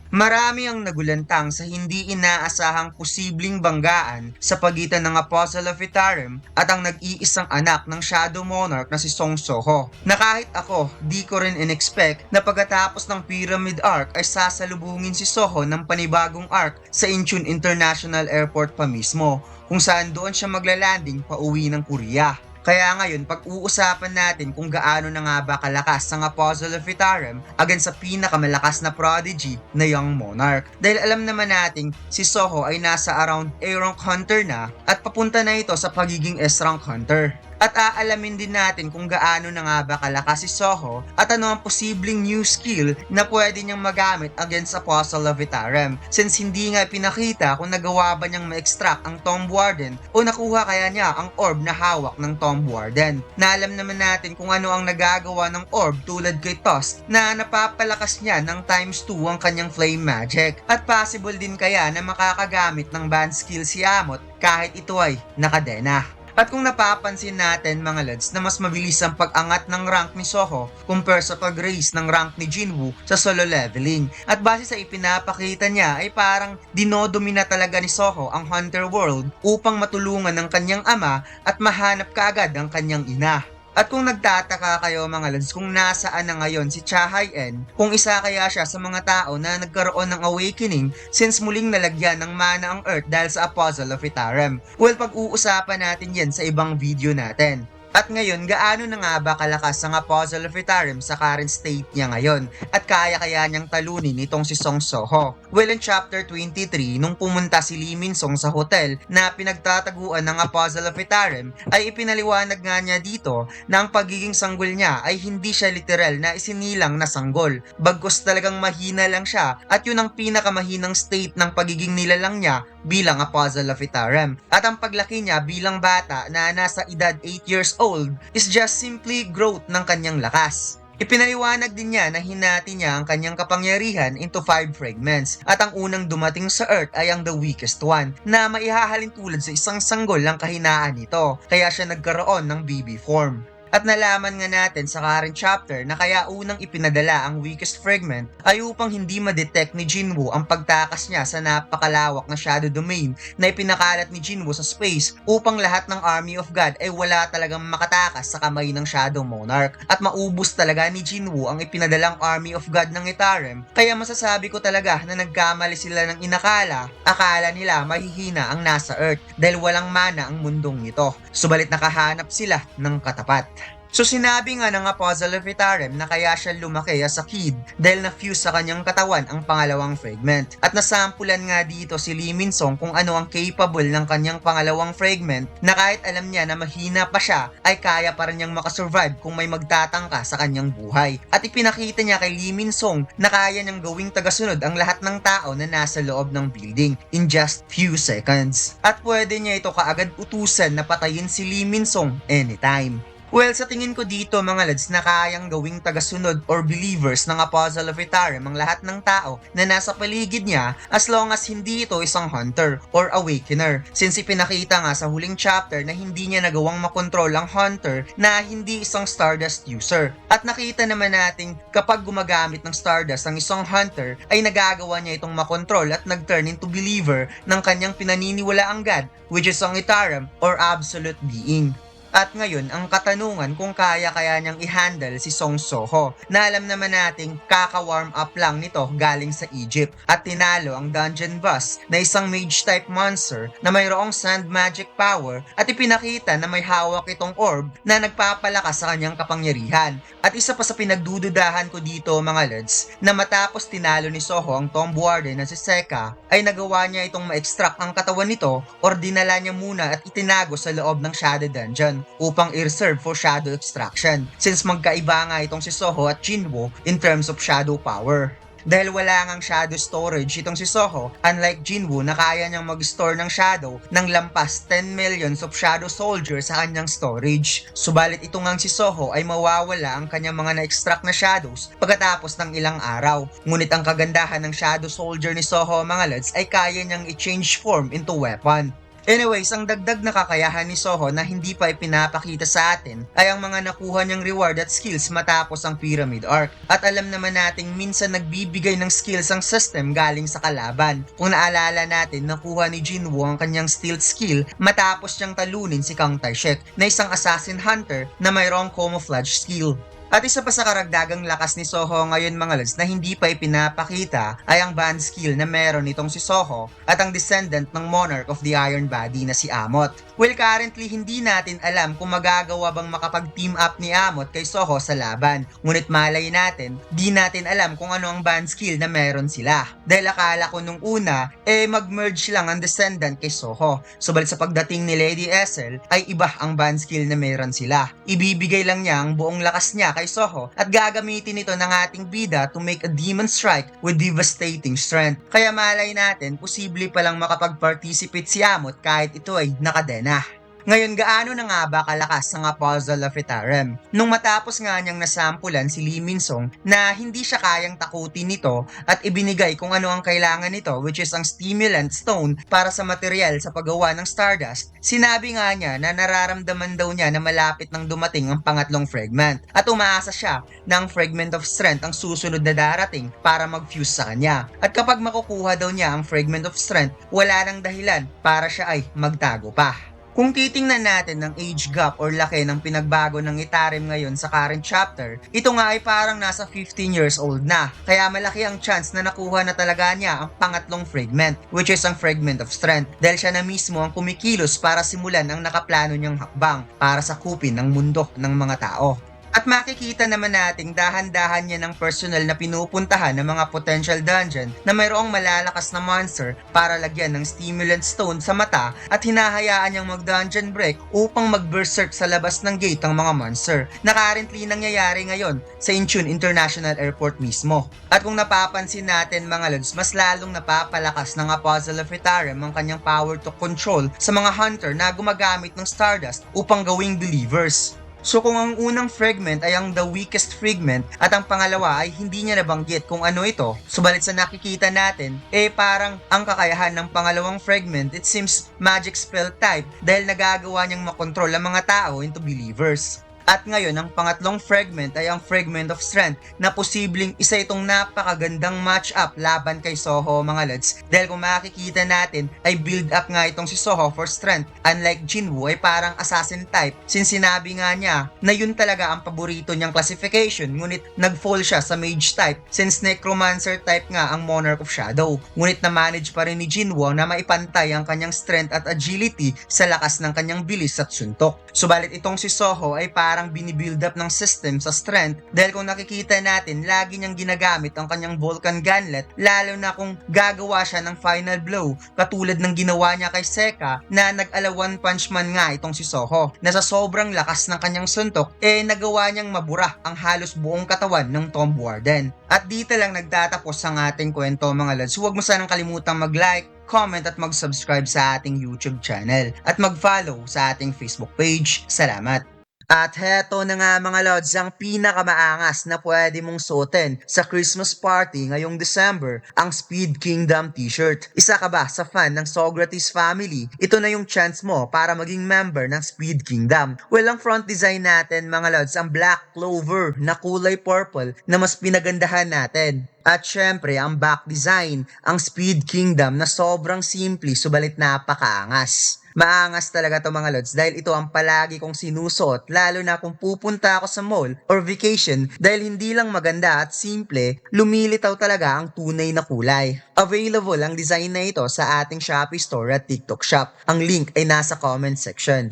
Marami ang nagulantang sa hindi inaasahang posibleng banggaan sa pagitan ng Apostle of Itarim at ang nag-iisang anak ng Shadow Monarch na si Song Soho. Na kahit ako, di ko rin in-expect na pagkatapos ng Pyramid Arc ay sasalubungin si Soho ng panibagong arc sa Incheon International Airport pa mismo, kung saan doon siya maglalanding pauwi ng Korea. Kaya ngayon, pag-uusapan natin kung gaano na nga ba kalakas ang Apostle of Itarim against sa pinakamalakas na prodigy na Young Monarch. Dahil alam naman natin, si Soho ay nasa around A-rank hunter na at papunta na ito sa pagiging S-rank hunter. At aalamin din natin kung gaano na nga ba kalakas si Soho at ano ang posibleng new skill na pwede niyang magamit against Apostle of Itarim, since hindi nga pinakita kung nagawa ba niyang ma-extract ang Tomb Warden o nakuha kaya niya ang orb na hawak ng Tomb Warden. Na alam naman natin kung ano ang nagagawa ng orb tulad kay Tusk na napapalakas niya ng times 2 ang kanyang flame magic, at possible din kaya na makakagamit ng band skill si Amot kahit ito ay nakadena. At kung napapansin natin mga lads na mas mabilis ang pag-angat ng rank ni Soho compare sa pag-raise ng rank ni Jinwoo sa solo leveling. At base sa ipinapakita niya ay parang dinodomina talaga ni Soho ang Hunter World upang matulungan ng kanyang ama at mahanap kaagad ang kanyang ina. At kung nagtataka kayo mga lads kung nasaan na ngayon si Cha Hae-in, kung isa kaya siya sa mga tao na nagkaroon ng awakening since muling nalagyan ng mana ang Earth dahil sa Apostle of Itarim. Well, pag-uusapan natin yan sa ibang video natin. At ngayon, gaano na nga ba kalakas ang Apostle of Itarim sa current state niya ngayon? At kaya niyang talunin itong si Song Soho? Well, in chapter 23, nung pumunta si Lee Min-song sa hotel na pinagtataguan ng Apostle of Itarim, ay ipinaliwanag nga niya dito na ang pagiging sanggol niya ay hindi siya literal na isinilang na sanggol. Bagkus talagang mahina lang siya at yun ang pinakamahinang state ng pagiging nilalang niya bilang Apostle of Itarim. At ang paglaki niya bilang bata na nasa edad 8 years old is just simply growth ng kanyang lakas. Ipinaliwanag din niya na hinati niya ang kanyang kapangyarihan into 5 fragments at ang unang dumating sa Earth ay ang the weakest one na maihahalin tulad sa isang sanggol ang kahinaan nito, kaya siya nagkaroon ng baby form. At nalaman nga natin sa current chapter na kaya unang ipinadala ang weakest fragment ay upang hindi ma-detect ni Jinwoo ang pagtakas niya sa napakalawak na shadow domain na ipinakalat ni Jinwoo sa space upang lahat ng Army of God ay wala talagang makatakas sa kamay ng Shadow Monarch at maubos talaga ni Jinwoo ang ipinadalang Army of God ng Itarim. Kaya masasabi ko talaga na nagkamali sila ng inakala, akala nila mahihina ang nasa Earth dahil walang mana ang mundong ito, subalit nakahanap sila ng katapat. So sinabi nga ng Apostle of Itarim na kaya siya lumaki as a kid dahil na-fuse sa kanyang katawan ang pangalawang fragment. At nasampulan nga dito si Lee Min-song kung ano ang capable ng kanyang pangalawang fragment na kahit alam niya na mahina pa siya ay kaya pa rin niyang makasurvive kung may magtatangka sa kanyang buhay. At ipinakita niya kay Lee Min-song na kaya niyang gawing tagasunod ang lahat ng tao na nasa loob ng building in just few seconds. At pwede niya ito kaagad utusan na patayin si Lee Min-song anytime. Well, sa tingin ko dito mga lads na kayang gawing tagasunod or believers ng Apostle of Itarim ang lahat ng tao na nasa paligid niya as long as hindi ito isang hunter or awakener, since ipinakita nga sa huling chapter na hindi niya nagawang makontrol ang hunter na hindi isang Stardust user. At nakita naman natin kapag gumagamit ng Stardust ang isang hunter ay nagagawa niya itong makontrol at nag-turn into believer ng kanyang pinaniniwalaang God, which is ang Itarim or absolute being. At ngayon, ang katanungan kung kaya niyang i-handle si Song Soho na alam naman nating kaka-warm up lang nito galing sa Egypt at tinalo ang Dungeon Boss na isang mage type monster na mayroong sand magic power at ipinakita na may hawak itong orb na nagpapalakas sa kanyang kapangyarihan. At isa pa sa pinagdududahan ko dito mga lads na matapos tinalo ni Soho ang Tomb Warden na si Sekka ay nagawa niya itong ma-extract ang katawan nito or dinala niya muna at itinago sa loob ng Shadow Dungeon upang i-reserve for shadow extraction, since magkaiba nga itong si Soho at Jinwoo in terms of shadow power. Dahil wala ngang shadow storage itong si Soho, unlike Jinwoo na kaya niyang mag-store ng shadow ng lampas 10 millions of shadow soldiers sa kanyang storage. Subalit ito ngang si Soho ay mawawala ang kanyang mga na-extract na shadows pagkatapos ng ilang araw. Ngunit ang kagandahan ng shadow soldier ni Soho mga lads ay kaya niyang i-change form into weapon. Anyways, ang dagdag na kakayahan ni Soho na hindi pa ipinapakita sa atin ay ang mga nakuha niyang reward at skills matapos ang Pyramid Arc. At alam naman nating minsan nagbibigay ng skills ang system galing sa kalaban. Kung naalala natin, nakuha ni Jinwoo ang kanyang stealth skill matapos niyang talunin si Kang Taishek na isang assassin hunter na mayroong camouflage skill. At isa pa sa karagdagang lakas ni Soho ngayon mga lods na hindi pa ipinapakita ay ang band skill na meron itong si Soho at ang descendant ng Monarch of the Iron Body na si Amot. Well, currently hindi natin alam kung magagawa bang makapag-team up ni Amot kay Soho sa laban. Ngunit malay natin, di natin alam kung ano ang band skill na meron sila. Dahil akala ko nung una, mag-merge lang ang descendant kay Soho. Subalit sa pagdating ni Lady Essel, ay iba ang band skill na meron sila. Ibibigay lang niya ang buong lakas niya kay Soho at gagamitin ito ng ating bida to make a demon strike with devastating strength. Kaya malay natin, posible palang makapag-participate si Amot kahit ito ay nakadena. Ngayon, gaano na nga ba kalakas ang Apostle of Itarim? Nung matapos nga niyang nasampulan si Lee Min-sung na hindi siya kayang takutin nito at ibinigay kung ano ang kailangan nito, which is ang stimulant stone para sa material sa paggawa ng Stardust, sinabi nga niya na nararamdaman daw niya na malapit nang dumating ang pangatlong fragment at umaasa siya na ang fragment of strength ang susunod na darating para mag-fuse sa kanya. At kapag makukuha daw niya ang fragment of strength, wala nang dahilan para siya ay magtago pa. Kung titingnan natin ng age gap or laki ng pinagbago ng Itarim ngayon sa current chapter, ito nga ay parang nasa 15 years old na. Kaya malaki ang chance na nakuha na talaga niya ang pangatlong fragment, which is ang fragment of strength. Dahil siya na mismo ang kumikilos para simulan ang nakaplano niyang hakbang para sakupin ang mundo ng mga tao. At makikita naman nating dahan-dahan niya ng personal na pinupuntahan ng mga potential dungeon na mayroong malalakas na monster para lagyan ng stimulant stone sa mata at hinahayaan niyang mag-dungeon break upang mag-berserk sa labas ng gate ang mga monster na currently nangyayari ngayon sa Incheon International Airport mismo. At kung napapansin natin mga lods, mas lalong napapalakas ng Apostle of Itarim ang kanyang power to control sa mga hunter na gumagamit ng Stardust upang gawing believers. So kung ang unang fragment ay ang the weakest fragment at ang pangalawa ay hindi niya nabanggit kung ano ito, subalit sa nakikita natin, parang ang kakayahan ng pangalawang fragment, it seems magic spell type dahil nagagawa niyang makontrol ang mga tao into believers. At ngayon, ang pangatlong fragment ay ang Fragment of Strength na posibleng isa itong napakagandang match-up laban kay Soho mga lods. Dahil kung makikita natin ay build up nga itong si Soho for strength. Unlike Jinwoo ay parang assassin type since sinabi nga niya na yun talaga ang paborito niyang classification ngunit nag-fall siya sa mage type since necromancer type nga ang Monarch of Shadow. Ngunit na-manage pa rin ni Jinwoo na maipantay ang kanyang strength at agility sa lakas ng kanyang bilis at suntok. Subalit itong si Soho ay parang binibuild up ng system sa strength dahil kung nakikita natin lagi niyang ginagamit ang kanyang Vulcan Gauntlet lalo na kung gagawa siya ng final blow katulad ng ginawa niya kay Seka na nag-ala one punch man nga itong si Soho na sa sobrang lakas ng kanyang suntok nagawa niyang mabura ang halos buong katawan ng Tomb Warden. At dito lang nagtatapos ang ating kwento mga lads. Huwag mo sanang kalimutang mag-like, comment at mag-subscribe sa ating YouTube channel at mag-follow sa ating Facebook page. Salamat! At heto na nga mga lods, ang pinakamaangas na pwede mong suotin sa Christmas party ngayong December, ang Speed Kingdom t-shirt. Isa ka ba sa fan ng Socrates family? Ito na yung chance mo para maging member ng Speed Kingdom. Well, ang front design natin mga lods, ang Black Clover na kulay purple na mas pinagandahan natin. At syempre, ang back design, ang Speed Kingdom na sobrang simple subalit napakaangas. Maangas talaga to mga lods dahil ito ang palagi kong sinusuot lalo na kung pupunta ako sa mall or vacation dahil hindi lang maganda at simple, lumilitaw talaga ang tunay na kulay. Available ang design na ito sa ating Shopee store at TikTok shop. Ang link ay nasa comment section.